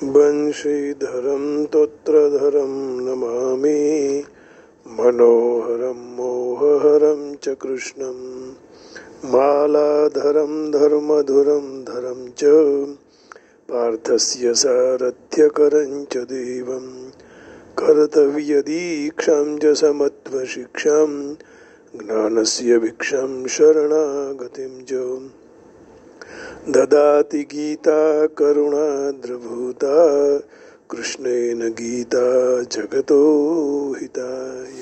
बंशीधरं तोत्रधरं नमामि मनोहरं मोहहरं च कृष्णं मालाधरं धर्मधुरं धरं च पार्थस्य सारथ्यकरं च देवं कर्तव्यदीक्षां च समत्वशिक्षां ज्ञानस्य भिक्षां शरणागतिं च ददाति गीता करुणाद्रभूता कृष्णेन गीता जगतो हिताय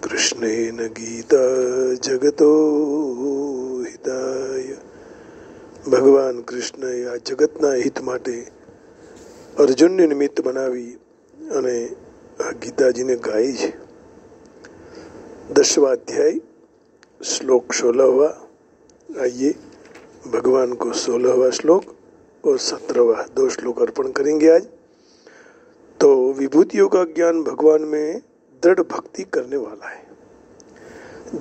कृष्णेन गीता जगतो हिताय। ભગવાન કૃષ્ણએ આ જગતના હિત માટે અર્જુનને નિમિત્ત બનાવી અને આ ગીતાજીને ગાઈ છે। 10वां अध्याय श्लोक 16वां। आइए भगवान को 16वां श्लोक और 17वां 2 श्लोक अर्पण करेंगे आज। तो विभूतियों का ज्ञान भगवान में दृढ़ भक्ति करने वाला है।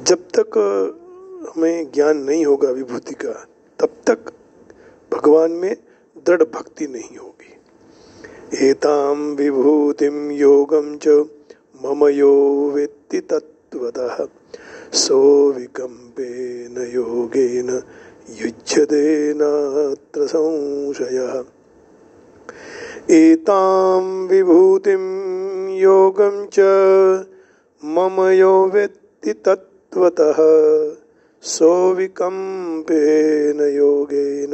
जब तक हमें ज्ञान नहीं होगा विभूति का, तब तक भगवान में दृढ़ भक्ति नहीं होगी। एताम विभूतिम योगम च मम यो वेत्ति तत्वतः सो विकम्पेन योगेन युज्यते नात्र संशयः। एतां विभूतिं योगं च मम यो वेत्ति तत्वतः सो विकम्पेन योगेन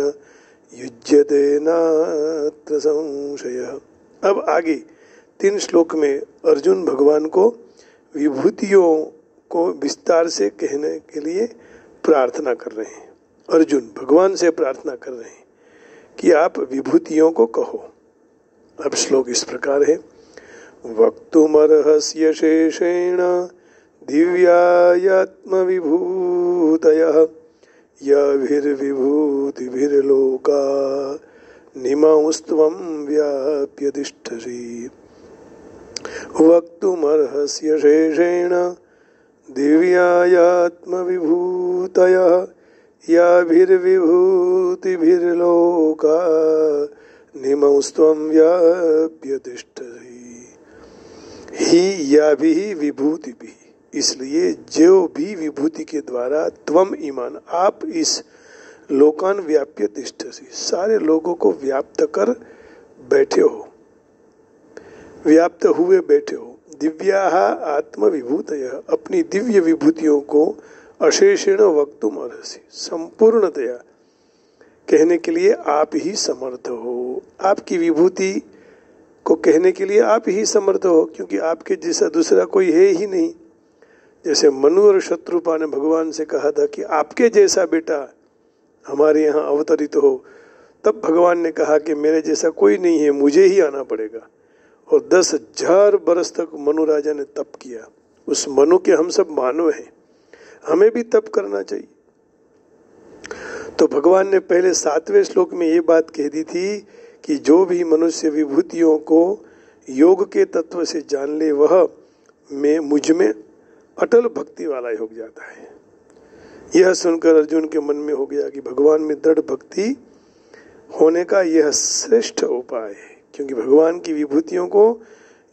युज्यते नात्र संशयः। अब आगे 3 श्लोक में अर्जुन भगवान को विभूतियों को विस्तार से कहने के लिए प्रार्थना कर रहे हैं। अर्जुन भगवान से प्रार्थना कर रहे हैं कि आप विभूतियों को कहो। अब श्लोक इस प्रकार है। वक्तुमर्हस्य शेषेण दिव्यायात्मविभूतयः यभिर्विभूतिभिर्लोका निमौस्त्वं व्याप्य तिष्ठसि। वक्तुमर्हस्य शेषेण दिव्यायात्मविभूतयः याभिर्विभूतिभिर्लोका निमौस्त्वं व्याप्य तिष्ठसि। ही याभिः विभूतिभिः, इसलिए जो भी विभूति के द्वारा त्वम ईमान आप इस लोकान व्याप्य तिष्ठसि, सारे लोगों को व्याप्त कर बैठे हो, व्याप्त हुए बैठे हो। दिव्याः आत्म विभूतयः, अपनी दिव्य विभूतियों को अशेषेण वक्तुम अर्हसि, संपूर्णतया कहने के लिए आप ही समर्थ हो। आपकी विभूति को कहने के लिए आप ही समर्थ हो, क्योंकि आपके जैसा दूसरा कोई है ही नहीं। जैसे मनु और शत्रुपा ने भगवान से कहा था कि आपके जैसा बेटा हमारे यहाँ अवतरित हो, तब भगवान ने कहा कि मेरे जैसा कोई नहीं है, मुझे ही आना पड़ेगा। और 10,000 बरस तक मनु राजा ने तप किया। उस मनु के हम सब मानव हैं, हमें भी तप करना चाहिए। तो भगवान ने पहले 7वें श्लोक में ये बात कह दी थी कि जो भी मनुष्य विभूतियों को योग के तत्व से जान ले, वह मुझ में अटल भक्ति वाला हो जाता है। यह सुनकर अर्जुन के मन में हो गया कि भगवान में दृढ़ भक्ति होने का यह श्रेष्ठ उपाय है, क्योंकि भगवान की विभूतियों को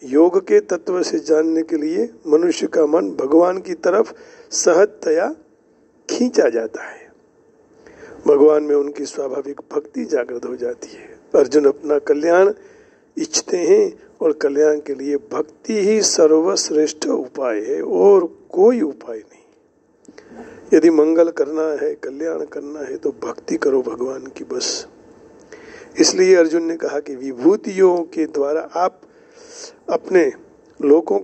योग के तत्व से जानने के लिए मनुष्य का मन भगवान की तरफ सहजतया खींचा जाता है। भगवान में उनकी स्वाभाविक भक्ति जागृत हो जाती है। अर्जुन अपना कल्याण इच्छते हैं और कल्याण के लिए भक्ति ही सर्वश्रेष्ठ उपाय है, और कोई उपाय नहीं। यदि मंगल करना है, कल्याण करना है, तो भक्ति करो भगवान की बस। इसलिए अर्जुन ने कहा कि विभूतियों के द्वारा आप अपने लोकों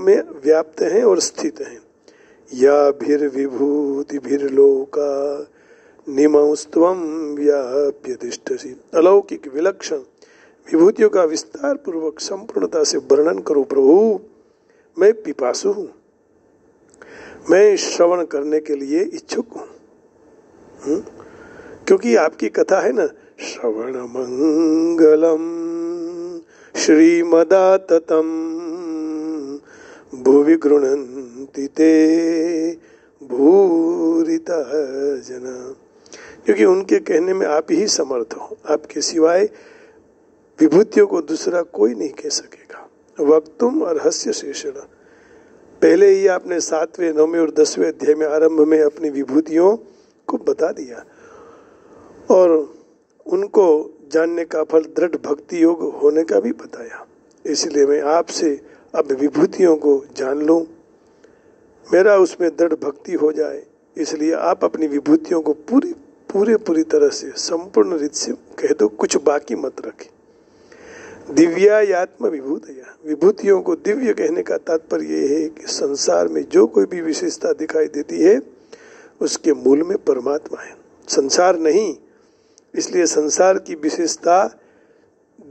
में व्याप्त हैं और स्थित हैं। याभिर्विभूतिभिर्लोका निमौस्त्वं व्याप्य तिष्ठसि। अलौकिक विलक्षण विभूतियों का विस्तार पूर्वक संपूर्णता से वर्णन करो प्रभु। मैं पिपासु हूँ, मैं श्रवण करने के लिए इच्छुक हूँ। क्योंकि आपकी कथा है ना, श्रवण मंगलम श्रीमदाततम भुवि गृह्णन्ति ते भूरितः जना। क्योंकि उनके कहने में आप ही समर्थ हो, आपके सिवाय विभूतियों को दूसरा कोई नहीं कह सकेगा। वक्तुम अर्हस्य शेषण, पहले ही आपने 7वें 9वें और 10वें अध्याय में आरंभ में अपनी विभूतियों को बता दिया और उनको जानने का फल दृढ़ भक्ति योग होने का भी बताया। इसलिए मैं आपसे अब विभूतियों को जान लूं, मेरा उसमें दृढ़ भक्ति हो जाए। इसलिए आप अपनी विभूतियों को पूरी तरह से संपूर्ण रीत से कह दो, कुछ बाकी मत रखें। दिव्यात्म विभूतया, विभूतियों को दिव्य कहने का तात्पर्य यह है कि संसार में जो कोई भी विशेषता दिखाई देती है उसके मूल में परमात्मा है, संसार नहीं। इसलिए संसार की विशेषता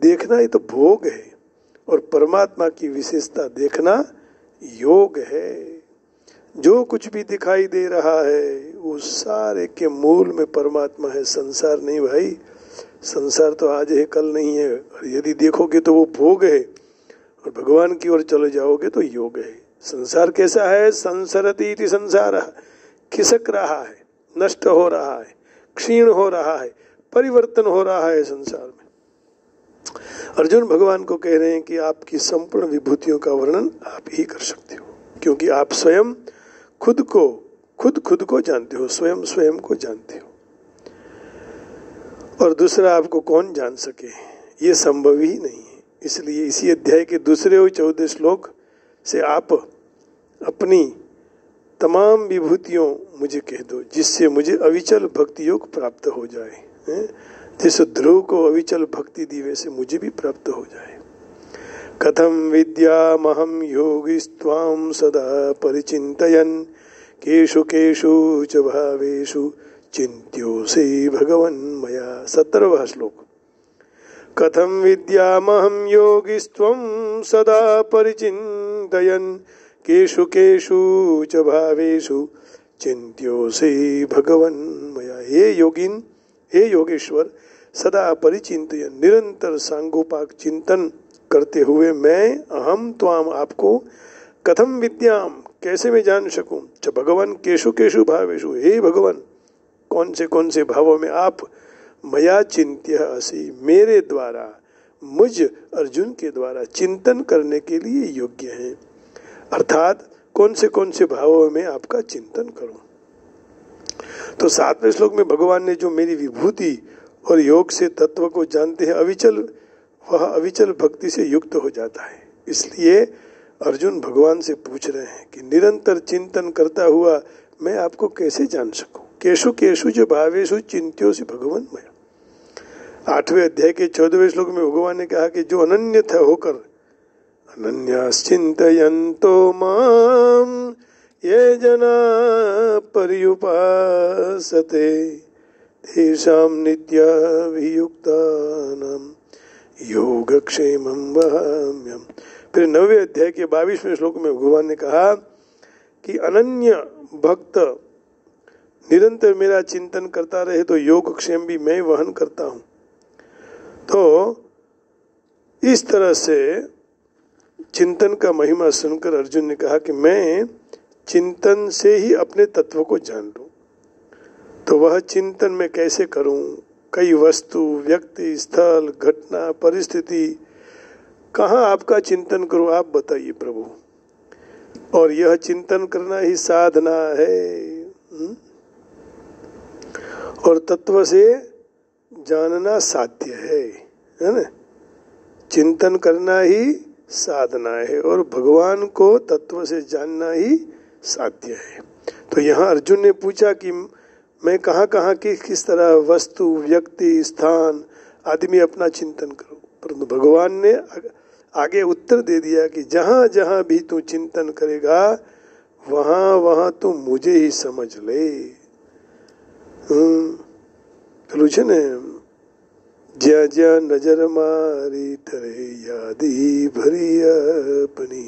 देखना ही तो भोग है और परमात्मा की विशेषता देखना योग है। जो कुछ भी दिखाई दे रहा है वो सारे के मूल में परमात्मा है, संसार नहीं भाई। संसार तो आज है कल नहीं है, और यदि देखोगे तो वो भोग है और भगवान की ओर चले जाओगे तो योग है। संसार कैसा है? संसरति इति संसार, खिसक रहा है, नष्ट हो रहा है, क्षीण हो रहा है, परिवर्तन हो रहा है संसार में। अर्जुन भगवान को कह रहे हैं कि आपकी संपूर्ण विभूतियों का वर्णन आप ही कर सकते हो, क्योंकि आप स्वयं खुद को जानते हो, स्वयं को जानते हो, और दूसरा आपको कौन जान सके, ये संभव ही नहीं है। इसलिए इसी अध्याय के दूसरे और 14 श्लोक से आप अपनी तमाम विभूतियों मुझे कह दो, जिससे मुझे अविचल भक्ति योग प्राप्त हो जाए। जिस ध्रुव को अविचल भक्ति दी वैसे मुझे भी प्राप्त हो जाए। कथम विद्यामहं योगिस्त्वां सदा परिचिन्तयन् केषु केषु च भावेषु चिन्त्योऽसि भगवन् मया। 17वां श्लोक। कथम विद्यामहं योगिस्त्वं सदा परिचिन्तयन् केषु केषु च भावेषु चिन्त्योऽसि भगवन् मया। हे योगिन, हे योगेश्वर, सदा परिचिन्तयन्, निरंतर सांगोपाक चिंतन करते हुए मैं अहम त्वाम आपको, कथम विद्याम कैसे मैं जान सकूं, च भगवान केशु केशु भावेशु, हे भगवान कौन से भावों में आप मया चिंत्य असि मेरे द्वारा, मुझ अर्जुन के द्वारा चिंतन करने के लिए योग्य हैं। अर्थात कौन से भावों में आपका चिंतन करूं। तो 7वें श्लोक में भगवान ने जो मेरी विभूति और योग से तत्व को जानते हैं अविचल, वह अविचल भक्ति से युक्त हो जाता है। इसलिए अर्जुन भगवान से पूछ रहे हैं कि निरंतर चिंतन करता हुआ मैं आपको कैसे जान सकूं। केशु केशु जो भावेशु चिंत्योऽसि भगवन् मया। 8वें अध्याय के 14वें श्लोक में भगवान ने कहा कि जो अनन्यथा होकर अनन्याश्चिन्तयन्तो माम ये जना पर्युपासते तेषां नित्याभियुक्तानां योगक्षेमं वहाम्यहम्। फिर 9वें अध्याय के 22वें श्लोक में भगवान ने कहा कि अनन्य भक्त निरंतर मेरा चिंतन करता रहे तो योग क्षेम भी मैं वहन करता हूँ। तो इस तरह से चिंतन का महिमा सुनकर अर्जुन ने कहा कि मैं चिंतन से ही अपने तत्व को जान लूं। तो वह चिंतन मैं कैसे करूं? कई वस्तु, व्यक्ति, स्थल, घटना, परिस्थिति, कहाँ आपका चिंतन करूं आप बताइए प्रभु। और यह चिंतन करना ही साधना है। और तत्व से जानना साध्य है ना। चिंतन करना ही साधना है और भगवान को तत्व से जानना ही साध्य है। तो यहाँ अर्जुन ने पूछा कि मैं कहाँ किस तरह वस्तु, व्यक्ति, स्थान आदि में अपना चिंतन करूं। परंतु भगवान ने आगे उत्तर दे दिया कि जहाँ जहाँ भी तू चिंतन करेगा वहां वहां तू मुझे ही समझ ले। कहલું ને, જ્યાં જ્યાં નજર મારી તરે યાદી ભરી अपनी।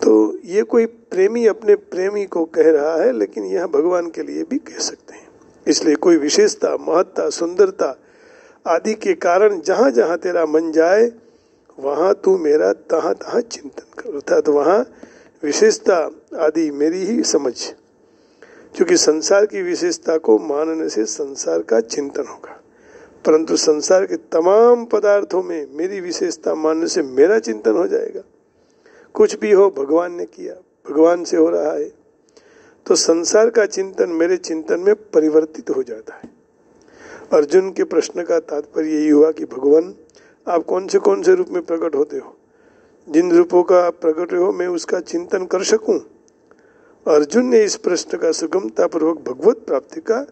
तो ये कोई प्रेमी अपने प्रेमी को कह रहा है, लेकिन यह भगवान के लिए भी कह सकते हैं। इसलिए कोई विशेषता, महत्ता, सुंदरता आदि के कारण जहां जहां तेरा मन जाए वहां तू मेरा तहां तहां चिंतन कर, अर्थात वहां विशेषता आदि मेरी ही समझ, क्योंकि संसार की विशेषता को मानने से संसार का चिंतन होगा, परंतु संसार के तमाम पदार्थों में मेरी विशेषता मानने से मेरा चिंतन हो जाएगा। कुछ भी हो भगवान ने किया, भगवान से हो रहा है, तो संसार का चिंतन मेरे चिंतन में परिवर्तित हो जाता है। अर्जुन के प्रश्न का तात्पर्य यही हुआ कि भगवान आप कौन से रूप में प्रकट होते हो, जिन रूपों का आप प्रकट हो मैं उसका चिंतन कर सकूं। अर्जुन ने इस प्रश्न का सुगमता पूर्वक भगवत प्राप्ति का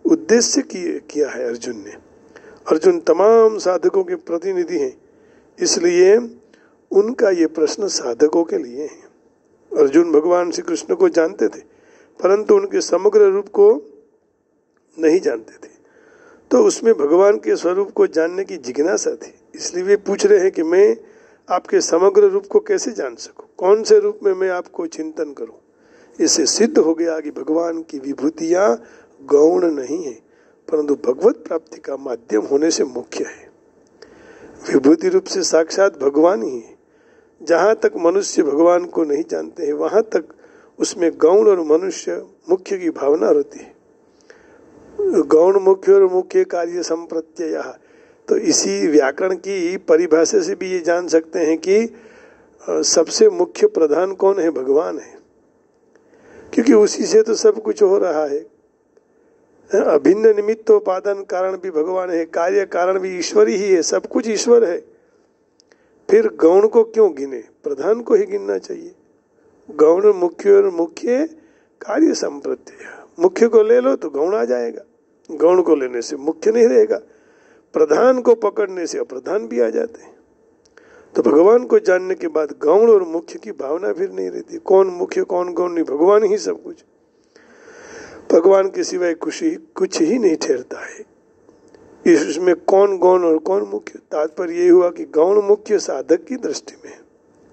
उद्देश्य किया है। अर्जुन तमाम साधकों के प्रतिनिधि हैं, इसलिए उनका ये प्रश्न साधकों के लिए है। अर्जुन भगवान श्री कृष्ण को जानते थे, परंतु उनके समग्र रूप को नहीं जानते थे, तो उसमें भगवान के स्वरूप को जानने की जिज्ञासा थी। इसलिए वे पूछ रहे हैं कि मैं आपके समग्र रूप को कैसे जान सकूं, कौन से रूप में मैं आपको चिंतन करूं। इससे सिद्ध हो गया कि भगवान की विभूतियां गौण नहीं है, परंतु भगवत प्राप्ति का माध्यम होने से मुख्य है। विभूति रूप से साक्षात भगवान ही है। जहां तक मनुष्य भगवान को नहीं जानते हैं, वहां तक उसमें गौण और मनुष्य मुख्य की भावना रहती है। गौण मुख्य और मुख्य कार्य संप्रत्यय, तो इसी व्याकरण की परिभाषा से भी ये जान सकते हैं कि सबसे मुख्य प्रधान कौन है, भगवान है, क्योंकि उसी से तो सब कुछ हो रहा है। अभिन्न निमित्तोपादान कारण भी भगवान है, कार्य कारण भी ईश्वर ही है, सब कुछ ईश्वर है। फिर गौण को क्यों गिने, प्रधान को ही गिनना चाहिए। गौण मुख्य और मुख्य कार्य संप्रत्यय, मुख्य को ले लो तो गौण आ जाएगा, गौण को लेने से मुख्य नहीं रहेगा, प्रधान को पकड़ने से अप्रधान भी आ जाते हैं। तो भगवान को जानने के बाद गौण और मुख्य की भावना फिर नहीं रहती, कौन मुख्य कौन गौण नहीं, भगवान ही सब कुछ। भगवान के सिवाय कुछ ही नहीं ठहरता है। इसमें कौन गौण और कौन मुख्य, तात्पर्य यही हुआ कि गौण मुख्य साधक की दृष्टि में,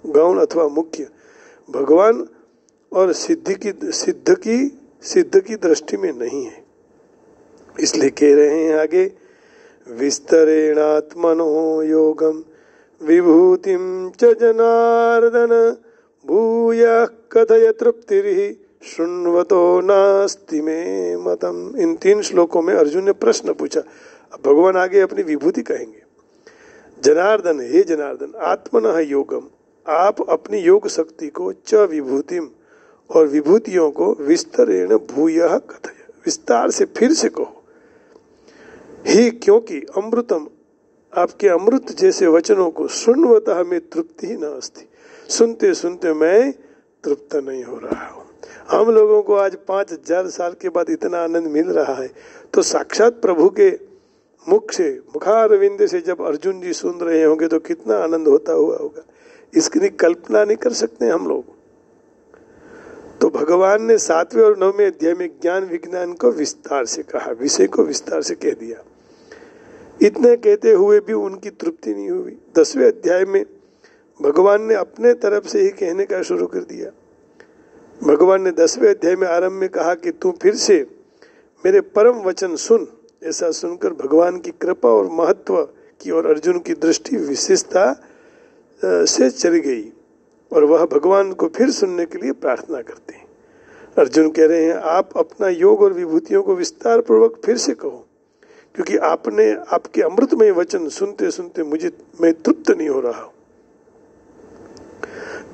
गौण अथवा मुख्य भगवान और सिद्ध की दृष्टि में नहीं है। इसलिए कह रहे हैं आगे, विस्तरेणात्मनो योगम विभूतिम च जनार्दन भूयः कथय तृप्तिर्हि शृण्वतो नास्ति मे मतम। इन 3 श्लोकों में अर्जुन ने प्रश्न पूछा। अब भगवान आगे अपनी विभूति कहेंगे। जनार्दन, हे जनार्दन, आत्मनः योगम, आप अपनी योग शक्ति को, च विभूतिम, और विभूतियों को, विस्तरेण भूयः कथय, विस्तार से फिर से कहो। ही, क्योंकि अमृतम, आपके अमृत जैसे वचनों को, सुनवतः में तृप्ति ही न अस्ति, सुनते सुनते मैं तृप्त नहीं हो रहा हूँ। हम लोगों को आज 5000 साल के बाद इतना आनंद मिल रहा है, तो साक्षात प्रभु के मुख से, मुखारविंद से जब अर्जुन जी सुन रहे होंगे तो कितना आनंद होता हुआ होगा, इसकी कल्पना नहीं कर सकते हम लोग। तो भगवान ने 7वें और 9वें अध्याय में ज्ञान विज्ञान को विस्तार से कहा, विषय को विस्तार से कह दिया। इतने कहते हुए भी उनकी तृप्ति नहीं हुई। 10वें अध्याय में भगवान ने अपने तरफ से ही कहने का शुरू कर दिया। भगवान ने 10वें अध्याय में आरंभ में कहा कि तू फिर से मेरे परम वचन सुन। ऐसा सुनकर भगवान की कृपा और महत्व की और अर्जुन की दृष्टि विशेषता से चली गई और वह भगवान को फिर सुनने के लिए प्रार्थना करते हैं। अर्जुन कह रहे हैं, आप अपना योग और विभूतियों को विस्तार पूर्वक फिर से कहो, क्योंकि आपने आपके अमृतमय वचन सुनते सुनते मैं तृप्त नहीं हो रहा हूं।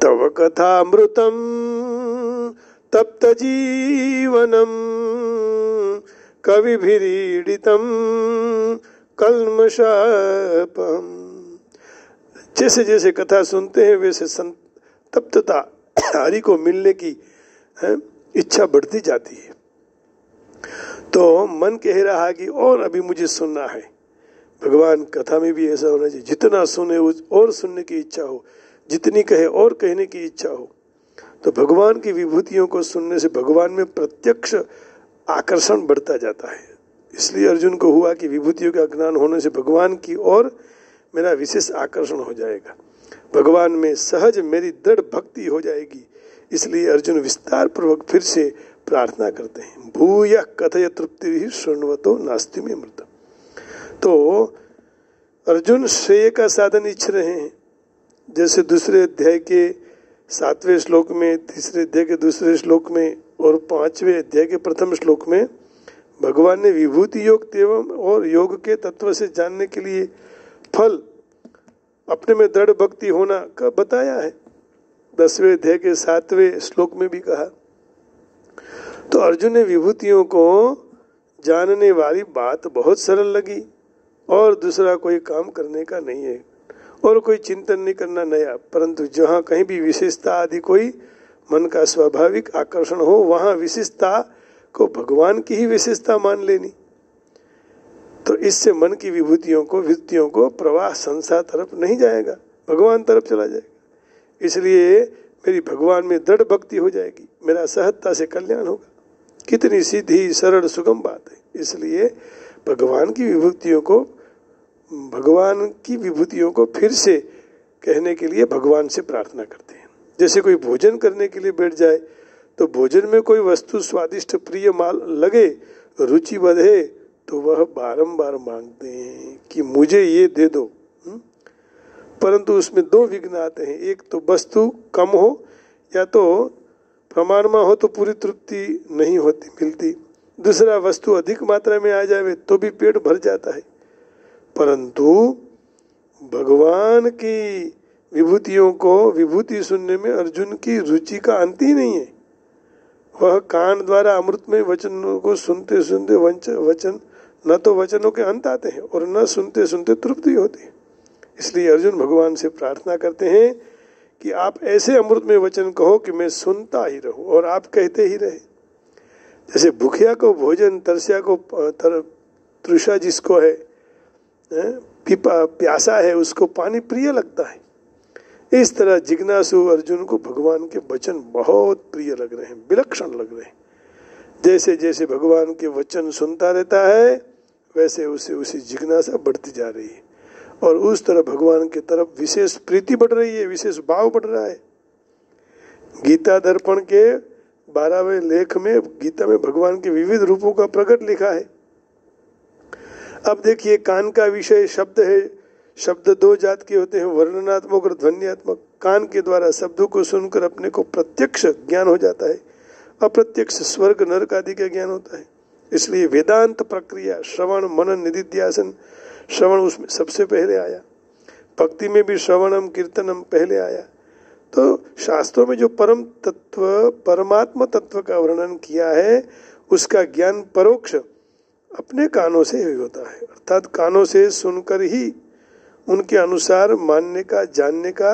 तव कथा अमृतम तप्त जीवनम कविभिरीडितम कल्मषापम। जैसे जैसे कथा सुनते हैं वैसे संतप्तता, हरि को मिलने की इच्छा बढ़ती जाती है। तो मन कह रहा है कि और अभी मुझे सुनना है। भगवान कथा में भी ऐसा होना चाहिए, जितना सुने और सुनने की इच्छा हो, जितनी कहे और कहने की इच्छा हो। तो भगवान की विभूतियों को सुनने से भगवान में प्रत्यक्ष आकर्षण बढ़ता जाता है। इसलिए अर्जुन को हुआ कि विभूतियों का ज्ञान होने से भगवान की ओर मेरा विशेष आकर्षण हो जाएगा, भगवान में सहज मेरी दृढ़ भक्ति हो जाएगी। इसलिए अर्जुन विस्तार पूर्वक फिर से प्रार्थना करते हैं, भूयः कथय तृप्ति शृण्वतो नास्ति में मृतम्। तो अर्जुन श्रेय का साधन इच्छ रहे हैं। जैसे दूसरे अध्याय के 7वें श्लोक में, तीसरे अध्याय के दूसरे श्लोक में और 5वें अध्याय के प्रथम श्लोक में भगवान ने विभूति योग एवं और योग के तत्व से जानने के लिए फल अपने में दृढ़ भक्ति होना का बताया है। 10वें अध्याय के 7वें श्लोक में भी कहा। तो अर्जुन ने विभूतियों को जानने वाली बात बहुत सरल लगी और दूसरा कोई काम करने का नहीं है और कोई चिंतन नहीं करना नया, परंतु जहाँ कहीं भी विशेषता आदि कोई मन का स्वाभाविक आकर्षण हो वहाँ विशेषता को भगवान की ही विशेषता मान लेनी। तो इससे मन की विभूतियों को प्रवाह संसार तरफ नहीं जाएगा, भगवान तरफ चला जाएगा। इसलिए मेरी भगवान में दृढ़ भक्ति हो जाएगी, मेरा सहजता से कल्याण होगा। कितनी सीधी सरल सुगम बात है। इसलिए भगवान की विभूतियों को फिर से कहने के लिए भगवान से प्रार्थना करते हैं। जैसे कोई भोजन करने के लिए बैठ जाए तो भोजन में कोई वस्तु स्वादिष्ट प्रिय माल लगे, रुचि बढ़े, तो वह बारंबार मांगते हैं कि मुझे ये दे दो। परंतु उसमें दो विघ्न आते हैं, एक तो वस्तु कम हो या तो प्रमाणमा हो तो पूरी तृप्ति नहीं होती मिलती, दूसरा वस्तु अधिक मात्रा में आ जाए तो भी पेट भर जाता है। परंतु भगवान की विभूतियों को विभूति सुनने में अर्जुन की रुचि का अंत ही नहीं है। वह कान द्वारा अमृतमय वचनों को सुनते सुनते वचन न तो वचनों के अंत आते हैं और न सुनते सुनते तृप्ति होती है। इसलिए अर्जुन भगवान से प्रार्थना करते हैं कि आप ऐसे अमृतमय वचन कहो कि मैं सुनता ही रहूं और आप कहते ही रहे। जैसे भूखिया को भोजन, तरसिया को तृषा जिसको है, प्यासा है, उसको पानी प्रिय लगता है। इस तरह जिज्ञासु अर्जुन को भगवान के वचन बहुत प्रिय लग रहे हैं, विलक्षण लग रहे हैं। जैसे जैसे भगवान के वचन सुनता रहता है वैसे उसे उसी जिज्ञासा बढ़ती जा रही है और उस तरह भगवान की तरफ विशेष प्रीति बढ़ रही है, विशेष भाव बढ़ रहा है। गीता दर्पण के 12वें लेख में गीता में भगवान के विविध रूपों का प्रकट लिखा है। अब देखिए, कान का विषय शब्द है। शब्द दो जात के होते हैं, वर्णनात्मक और ध्वन्यात्मक। कान के द्वारा शब्दों को सुनकर अपने को प्रत्यक्ष ज्ञान हो जाता है, अप्रत्यक्ष स्वर्ग नरक आदि का ज्ञान होता है। इसलिए वेदांत प्रक्रिया श्रवण मनन निधिध्यासन, श्रवण उसमें सबसे पहले आया। भक्ति में भी श्रवणम कीर्तनम पहले आया। तो शास्त्रों में जो परम तत्व परमात्मा तत्व का वर्णन किया है उसका ज्ञान परोक्ष अपने कानों से ही होता है, अर्थात कानों से सुनकर ही उनके अनुसार मानने का, जानने का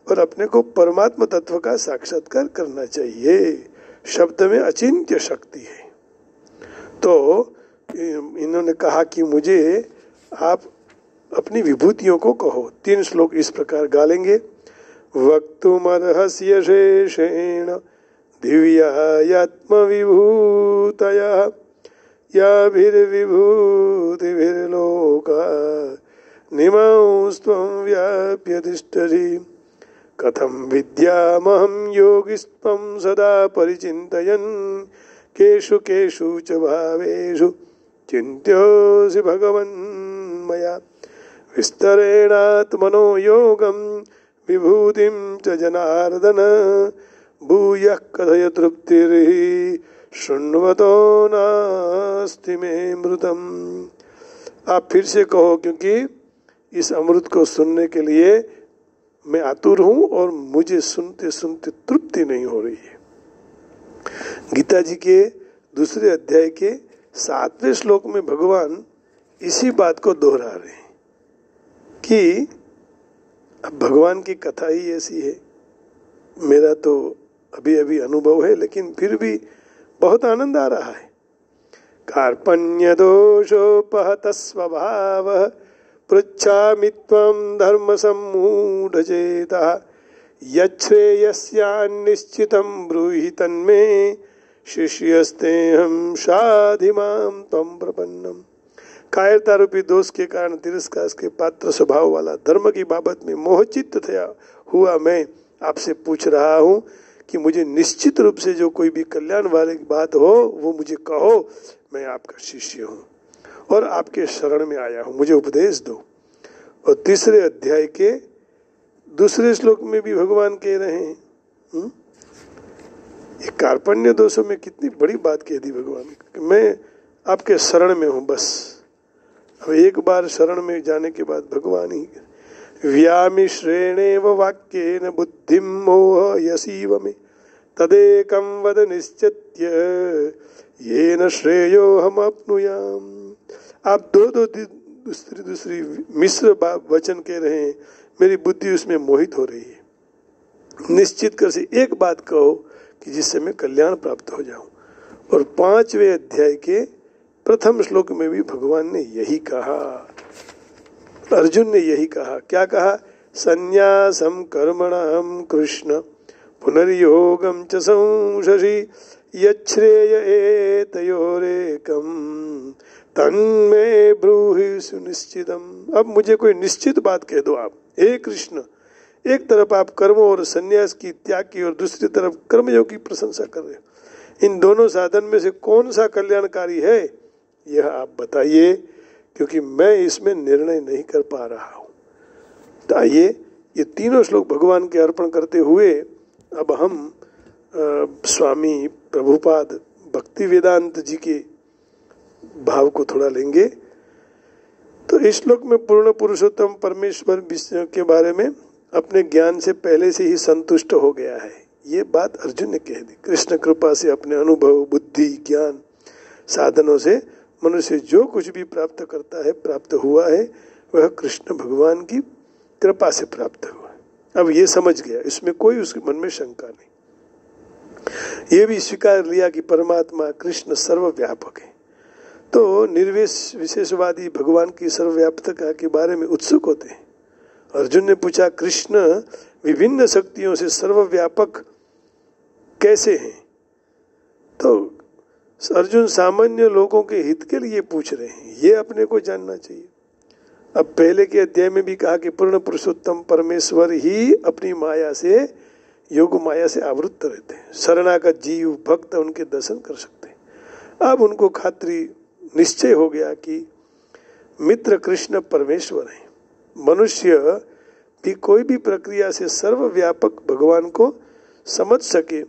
और अपने को परमात्मा तत्व का साक्षात्कार करना चाहिए। शब्द में अचिंत्य शक्ति है। तो इन्होंने कहा कि मुझे आप अपनी विभूतियों को कहो। 3 श्लोक इस प्रकार गालेंगे। वक्तुमर्हस्य शेषेण दिव्यात्मविभूतया याभिर्विभूतिभिर्लोका निमौस्त्वं व्याप्य तिष्ठसि कथं विद्यामहं योगिस्त्वं सदा परिचिन्तयन् केषु केषु च भावेषु चिन्त्योऽसि भगवन् मया विस्तरेणात्मनो योगं विभूतिं च जनार्दन भूयः कथय तृप्तिर्हि शृण्वतो नास्ति मे मृतम्। आप फिर से कहो, क्योंकि इस अमृत को सुनने के लिए मैं आतुर हूं और मुझे सुनते सुनते तृप्ति नहीं हो रही है। गीता जी के 2 अध्याय के 7वें श्लोक में भगवान इसी बात को दोहरा रहे हैं कि अब भगवान की कथा ही ऐसी है। मेरा तो अभी अभी अनुभव है, लेकिन फिर भी बहुत आनंद आ रहा है। कार्पण्य दोषोपहत स्वभाव पृच्छामि त्वं धर्म सम्मूढ़चेतः यच्छ्रेयस्यान्निश्चितं ब्रूहि तन्मे शिष्यस्तेऽहं शाधि मां त्वं प्रपन्नम। कायरता रूपी दोष के कारण तिरस्कार के पात्र स्वभाव वाला, धर्म की बाबत में मोहचित्त हुआ मैं आपसे पूछ रहा हूँ कि मुझे निश्चित रूप से जो कोई भी कल्याण वाली बात हो वो मुझे कहो, मैं आपका शिष्य हूँ और आपके शरण में आया हूँ, मुझे उपदेश दो। और तीसरे अध्याय के दूसरे श्लोक में भी भगवान कह रहे हैं, ये कार्पण्य दोषों में कितनी बड़ी बात कह दी भगवान कि मैं आपके शरण में हूँ बस। अब एक बार शरण में जाने के बाद भगवान ही व्यामिश्रेणेव वाक्येन बुद्धिं मोह यसीव में तदेकं वद निश्चित्य येन श्रेयो हम अपनुयाम। आप दो दूसरी मिश्र वचन कह रहे हैं, मेरी बुद्धि उसमें मोहित हो रही है। निश्चित कर से एक बात कहो कि जिससे मैं कल्याण प्राप्त हो जाऊं। और 5वें अध्याय के प्रथम श्लोक में भी भगवान ने यही कहा, अर्जुन ने यही कहा। क्या कहा? संन्यासम कर्मणाम कृष्ण पुनर्योगम च संशसि यच्छ्रेय एतयोरेकम तन्मे ब्रूहि सुनिश्चितम। अब मुझे कोई निश्चित बात कह दो आप, हे कृष्ण। एक तरफ आप कर्मों और संन्यास की त्याग की और दूसरी तरफ कर्मयोग की प्रशंसा कर रहे हो, इन दोनों साधन में से कौन सा कल्याणकारी है यह आप बताइए, क्योंकि मैं इसमें निर्णय नहीं कर पा रहा हूं। तो आइए ये तीनों श्लोक भगवान के अर्पण करते हुए अब हम स्वामी प्रभुपाद भक्ति वेदांत जी के भाव को थोड़ा लेंगे। तो इस श्लोक में पूर्ण पुरुषोत्तम परमेश्वर विष्णु के बारे में अपने ज्ञान से पहले से ही संतुष्ट हो गया है, ये बात अर्जुन ने कह दी। कृष्ण कृपा से अपने अनुभव, बुद्धि, ज्ञान साधनों से मनुष्य जो कुछ भी प्राप्त करता है, प्राप्त हुआ है, वह कृष्ण भगवान की कृपा से प्राप्त हुआ है। अब ये समझ गया, इसमें कोई उसके मन में शंका नहीं। ये भी स्वीकार लिया कि परमात्मा कृष्ण सर्वव्यापक है। तो विशेषवादी भगवान की सर्वव्यापकता के बारे में उत्सुक होते हैं। अर्जुन ने पूछा, कृष्ण विभिन्न शक्तियों से सर्वव्यापक कैसे हैं? तो अर्जुन सामान्य लोगों के हित के लिए पूछ रहे हैं, ये अपने को जानना चाहिए। अब पहले के अध्याय में भी कहा कि पूर्ण पुरुषोत्तम परमेश्वर ही अपनी माया से, योग माया से आवृत्त रहते हैं। शरणागत जीव भक्त उनके दर्शन कर सकते हैं। अब उनको खात्री निश्चय हो गया कि मित्र कृष्ण परमेश्वर है। मनुष्य भी कोई भी प्रक्रिया से सर्वव्यापक भगवान को समझ सके,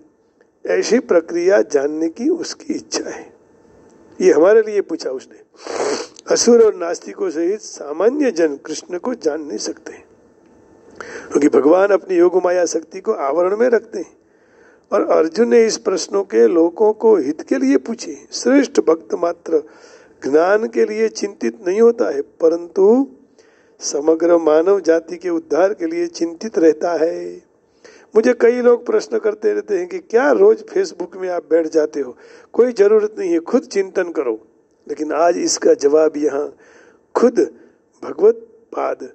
ऐसी प्रक्रिया जानने की उसकी इच्छा है। ये हमारे लिए पूछा उसने। असुर और नास्तिकों सहित सामान्य जन कृष्ण को जान नहीं सकते, क्योंकि भगवान अपनी योग माया शक्ति को आवरण में रखते हैं। और अर्जुन ने इस प्रश्नों के लोगों को हित के लिए पूछे। श्रेष्ठ भक्त मात्र ज्ञान के लिए चिंतित नहीं होता है, परंतु समग्र मानव जाति के उद्धार के लिए चिंतित रहता है। मुझे कई लोग प्रश्न करते रहते हैं कि क्या रोज फेसबुक में आप बैठ जाते हो? कोई जरूरत नहीं है, खुद चिंतन करो। लेकिन आज इसका जवाब यहाँ खुद भगवत पाद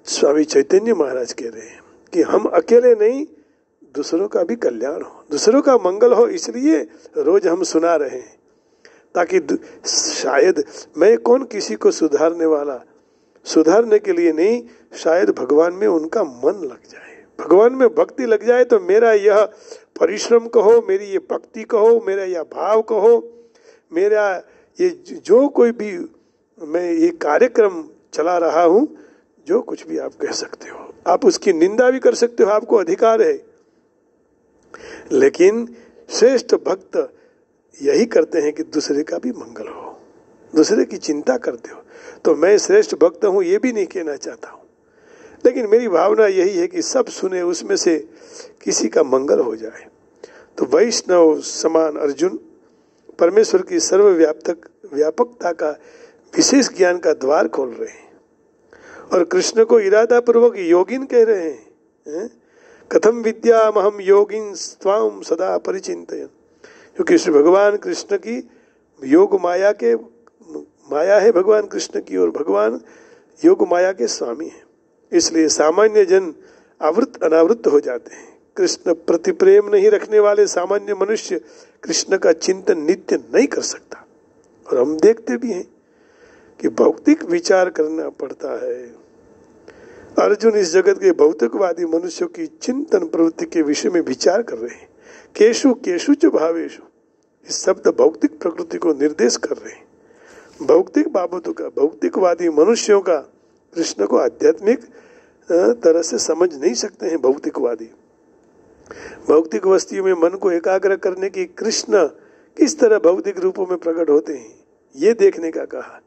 स्वामी चैतन्य महाराज कह रहे हैं कि हम अकेले नहीं, दूसरों का भी कल्याण हो, दूसरों का मंगल हो, इसलिए रोज हम सुना रहे हैं। ताकि शायद मैं कौन किसी को सुधारने वाला, सुधारने के लिए नहीं, शायद भगवान में उनका मन लग जाए, भगवान में भक्ति लग जाए। तो मेरा यह परिश्रम कहो, मेरी ये भक्ति कहो, मेरा यह भाव कहो, मेरा ये जो कोई भी मैं ये कार्यक्रम चला रहा हूं, जो कुछ भी आप कह सकते हो, आप उसकी निंदा भी कर सकते हो, आपको अधिकार है। लेकिन श्रेष्ठ भक्त यही करते हैं कि दूसरे का भी मंगल हो, दूसरे की चिंता करते हो। तो मैं श्रेष्ठ भक्त हूं ये भी नहीं कहना चाहता हूं, लेकिन मेरी भावना यही है कि सब सुने, उसमें से किसी का मंगल हो जाए। तो वैष्णव समान अर्जुन परमेश्वर की सर्वव्यापकता का विशेष ज्ञान का द्वार खोल रहे हैं और कृष्ण को इरादा पूर्वक योगिन कह रहे हैं। कथम विद्यामहम योगिन स्वाम सदा परिचिंतयन्, क्योंकि श्री भगवान कृष्ण की योग माया के माया है भगवान कृष्ण की, और भगवान योग माया के स्वामी हैं। इसलिए सामान्य जन आवृत अनावृत हो जाते हैं। कृष्ण प्रति प्रेम नहीं रखने वाले सामान्य मनुष्य कृष्ण का चिंतन नित्य नहीं कर सकता। और हम देखते भी हैं कि भौतिक विचार करना पड़ता है। अर्जुन इस जगत के भौतिकवादी मनुष्यों की चिंतन प्रवृत्ति के विषय में विचार कर रहे हैं। केशु केशु च भावेशु, इस शब्द भौतिक प्रकृति को निर्देश कर रहे हैं। भौतिक बाबतों का, भौतिकवादी मनुष्यों का कृष्ण को आध्यात्मिक तरह से समझ नहीं सकते हैं। भौतिकवादी भौतिक वस्तुओं में मन को एकाग्र करने की कृष्ण किस तरह भौतिक रूपों में प्रकट होते हैं, ये देखने का कहा।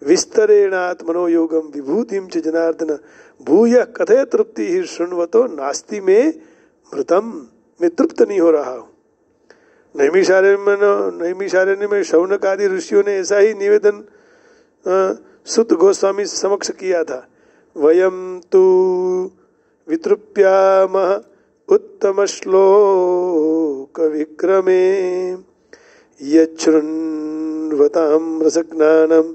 विस्तरेणात्मनो योगम विभूतिम च जनार्दन भूय कथय तृप्ति ही शृण्वतो नास्ति में मृतम, मैं तृप्त नहीं हो रहा हूँ। नैमिषारण्य में शौनक आदि ऋषियों ने ऐसा ही निवेदन सुत गोस्वामी समक्ष किया था। वयम तु वितृप्यामः उत्तम श्लोक विक्रमे यच्छृण्वतां रसज्ञानम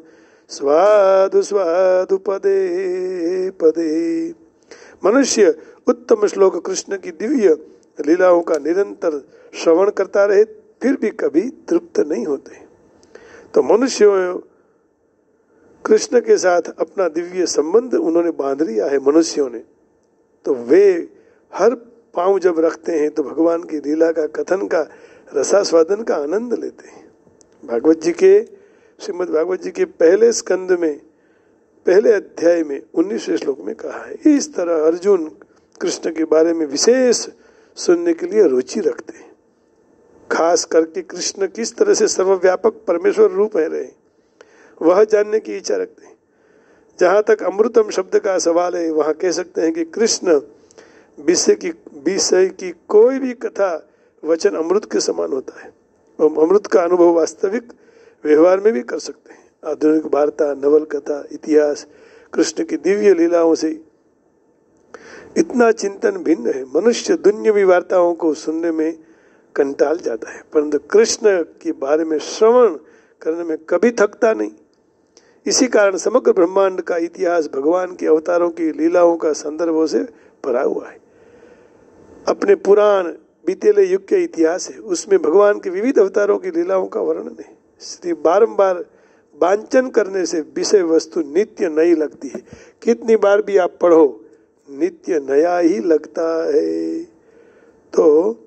स्वादु स्वादु पदे पदे। मनुष्य उत्तम श्लोक कृष्ण की दिव्य लीलाओं का निरंतर श्रवण करता रहे फिर भी कभी तृप्त नहीं होते। तो मनुष्य कृष्ण के साथ अपना दिव्य संबंध उन्होंने बांध लिया है मनुष्यों ने, तो वे हर पांव जब रखते हैं तो भगवान की लीला का कथन का रसास्वादन का आनंद लेते हैं। भागवत जी के श्रीमद् भागवत जी के पहले स्कंद में पहले अध्याय में 19वें श्लोक में कहा है। इस तरह अर्जुन कृष्ण के बारे में विशेष सुनने के लिए रुचि रखते हैं, खास करके कृष्ण किस तरह से सर्वव्यापक परमेश्वर रूप है रहे वह जानने की इच्छा रखते हैं। जहाँ तक अमृतम शब्द का सवाल है वहाँ कह सकते हैं कि कृष्ण विषय की कोई भी कथा वचन अमृत के समान होता है। हम अमृत का अनुभव वास्तविक व्यवहार में भी कर सकते हैं। आधुनिक वार्ता, नवल कथा, इतिहास कृष्ण की दिव्य लीलाओं से इतना चिंतन भिन्न है। मनुष्य दुन्यवी वार्ताओं को सुनने में कंटाल जाता है, परंतु कृष्ण के बारे में श्रवण करने में कभी थकता नहीं। इसी कारण समग्र ब्रह्मांड का इतिहास भगवान के अवतारों की लीलाओं का संदर्भों से भरा हुआ है। अपने पुराण बीतेले युग के इतिहास है, उसमें भगवान के विविध अवतारों की लीलाओं का वर्णन है। श्री बारंबार वांचन करने से विषय वस्तु नित्य नई लगती है। कितनी बार भी आप पढ़ो नित्य नया ही लगता है। तो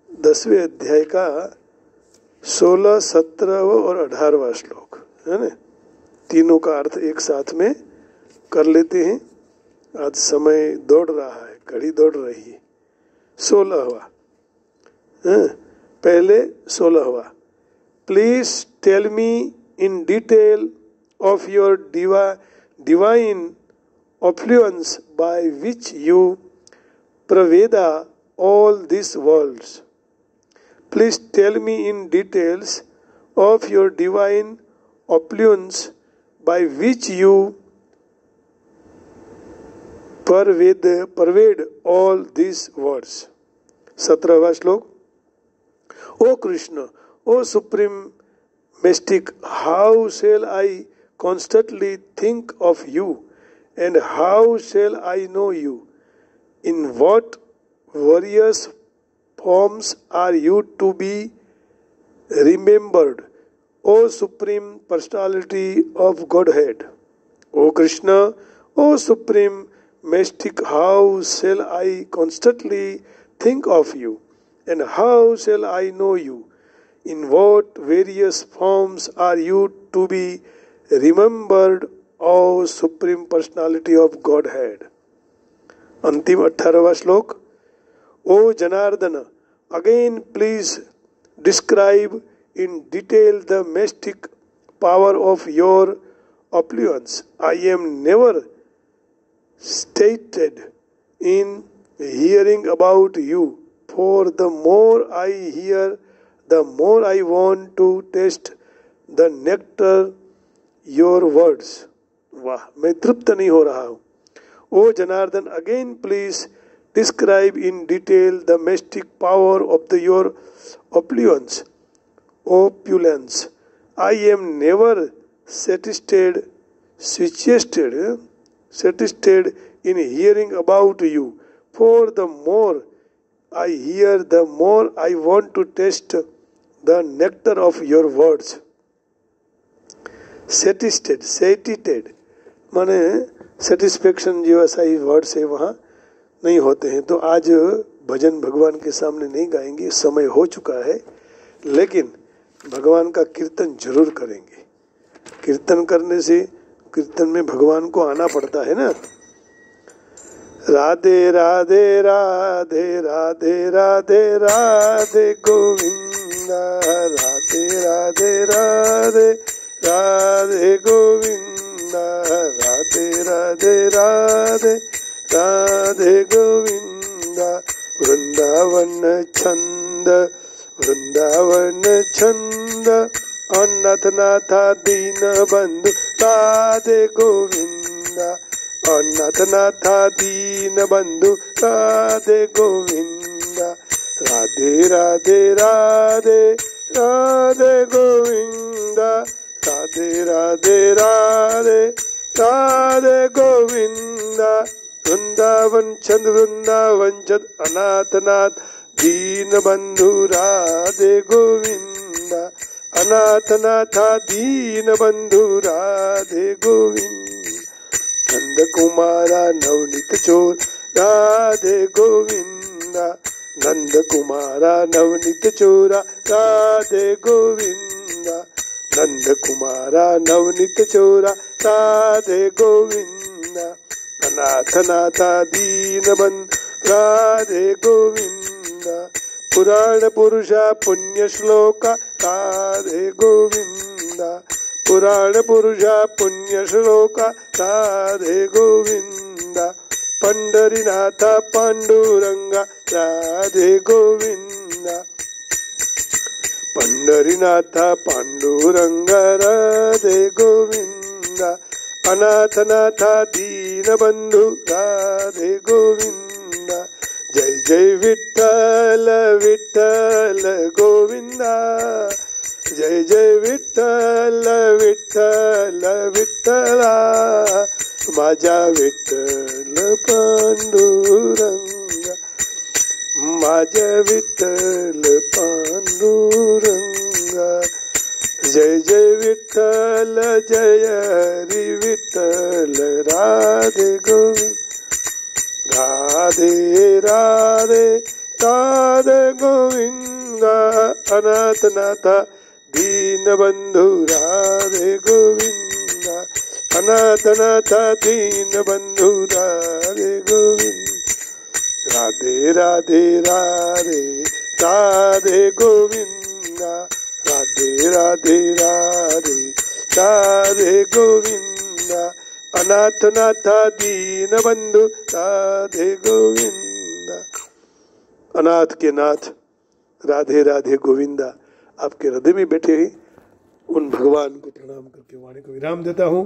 10वें अध्याय का 16, 17 और 18वां श्लोक है ना, तीनों का अर्थ एक साथ में कर लेते हैं। आज समय दौड़ रहा है, घड़ी दौड़ रही है। 16वां, पहले 16वां। Please tell me in detail of your divine affluence by which you pervade all these worlds. Please tell me in details of your divine affluence by which you pervade all these worlds. 17वां श्लोक। O Krishna, O Supreme Mystic, how shall I constantly think of you? And how shall I know you? In what various forms are you to be remembered, O Supreme Personality of Godhead? O Krishna, O Supreme Mystic, how shall I constantly think of you? And how shall I know you? In what various forms are you to be remembered, O Supreme Personality of Godhead? अंतिम 18वां श्लोक। O Janardana, again please describe in detail the mystic power of your affluence. I am never sated in hearing about you, for the more I hear, the more I want to taste the nectar your words. वाह, मैं तृप्त नहीं हो रहा हूँ। ओ Janardan, again please describe in detail the mystic power of the your opulence. I am never satisfied in hearing about you. For the more I hear, the more I want to taste the nectar of your words. Satisfied माने satisfaction जो ऐसा ही words है वहाँ नहीं होते हैं। तो आज भजन भगवान के सामने नहीं गाएंगे, समय हो चुका है, लेकिन भगवान का कीर्तन जरूर करेंगे। कीर्तन करने से कीर्तन में भगवान को आना पड़ता है ना। राधे राधे राधे राधे राधे राधे गोविंदा, राधे राधे राधे राधे गोविंदा, राधे राधे राधे राधे गोविंदा। वृंदावन छंद वृंदावन छंद, अनाथ नाथा दीन बंधु राधे गोविंदा, अनाथ नाथा दीन बंधु राधे गोविंदा। राधे राधे राधे राधे गोविंदा, राधे राधे राधे राधे गोविंदा। वृंदावन छंद अनाथ नाथ दीन बंधु राधे गोविंदा, अनाथ नाथा दीन बंधु राधे गोविंद। नंद कुमारा नवनीत चोर राधे गोविंदा, नंद कुमारा नवनीत चोरा राधे गोविंदा, नंद कुमारा नवनीत चोरा राधे गोविंदा। अनाथ नाथा दीन बंधु राधे गोविंदा। पुराण पुरुषा पुण्य श्लोका राधे गोविंदा, पुराण पुरुषा पुण्य श्लोका राधे गोविंदा। पंडरीनाथ पांडुरंगा राधे गोविंदा, पंडरीनाथ पांडुरंगा राधे गोविंदा। अनाथ नाथा दीन बंधु राधे गोविंदा। जय जय विठ्ठल विठ्ठल गोविंदा, जय जय विठ्ठल विठ्ठल विठ्ठला, माझा विठ्ठल पांडुरंगा, माझा विठ्ठल पांडुरंगा। जय जय विठ्ठल जय हरि विठ्ठल राधे गोविंद, राधे राधे राधे गोविंदा। अनाथ नाथा दीन बंधु राधे गोविंदा, अनाथ नाथा दीन बंधु राधे गोविंद। राधे राधे राधे राधे गोविंदा, राधे राधे राधे राधे गोविंदा। अनाथ नाथा दीन बंधु राधे गोविंदा। अनाथ के नाथ राधे राधे गोविंदा आपके हृदय में बैठे हैं, उन भगवान को प्रणाम करके वाणी को विराम देता हूँ।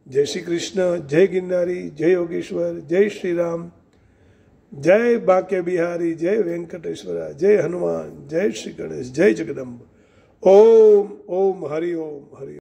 जय श्री कृष्ण, जय गिरनारी, जय योगेश्वर, जय श्री राम, जय बांके बिहारी, जय वेंकटेश्वरा, जय हनुमान, जय श्री गणेश, जय जगदम्ब। ओम ओम हरि ओम हरि।